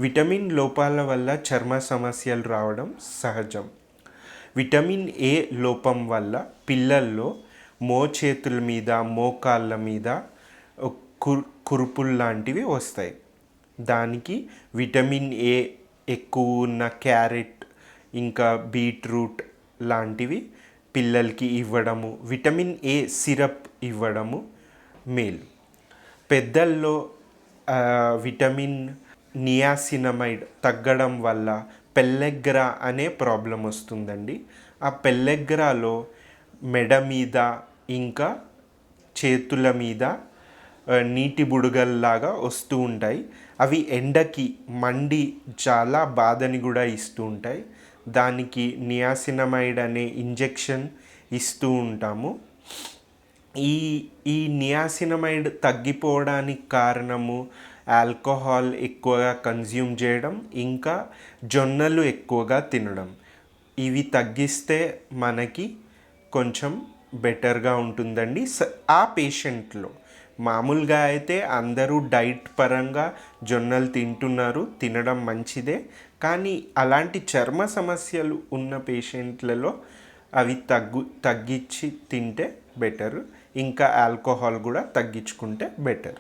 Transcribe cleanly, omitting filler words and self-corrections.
Vitamin లోపాల వల్ల చర్మ సమస్యలు రావడం సహజం. విటమిన్ ఏ లోపం వల్ల పిల్లల్లో మోచేతుల మీద, మోకాళ్ళ మీద కురుపులు లాంటివి వస్తాయి. దానికి విటమిన్ ఏ ఎక్కువ ఉన్న క్యారెట్ ఇంకా బీట్రూట్ లాంటివి పిల్లలకి ఇవ్వడము, విటమిన్ ఏ సిరప్ ఇవ్వడము మేలు. పెద్దల్లో విటమిన్ నియాసినమైడ్ తగ్గడం వల్ల పెల్లెగ్రా అనే ప్రాబ్లం వస్తుందండి. ఆ పెల్లెగ్రాలో మెడ మీద ఇంకా చేతుల మీద నీటి బుడగల్లాగా వస్తూ ఉంటాయి. అవి ఎండకి మండి చాలా బాధని కూడా ఇస్తూ ఉంటాయి. దానికి నియాసినమైడ్ అనే ఇంజెక్షన్ ఇస్తూ ఉంటాము. ఈ నియాసినమైడ్ తగ్గిపోవడానికి కారణము ఆల్కహాల్ ఎక్కువగా కన్జ్యూమ్ చేయడం, ఇంకా జొన్నలు ఎక్కువగా తినడం. ఇవి తగ్గిస్తే మనకి కొంచెం బెటర్గా ఉంటుందండి ఆ పేషెంట్లో. మామూలుగా అయితే అందరూ డైట్ పరంగా జొన్నలు తింటున్నారు, తినడం మంచిదే. కానీ అలాంటి చర్మ సమస్యలు ఉన్న పేషెంట్లలో అవి తగ్గించి తింటే బెటర్. ఇంకా ఆల్కహాల్ కూడా తగ్గించుకుంటే బెటర్.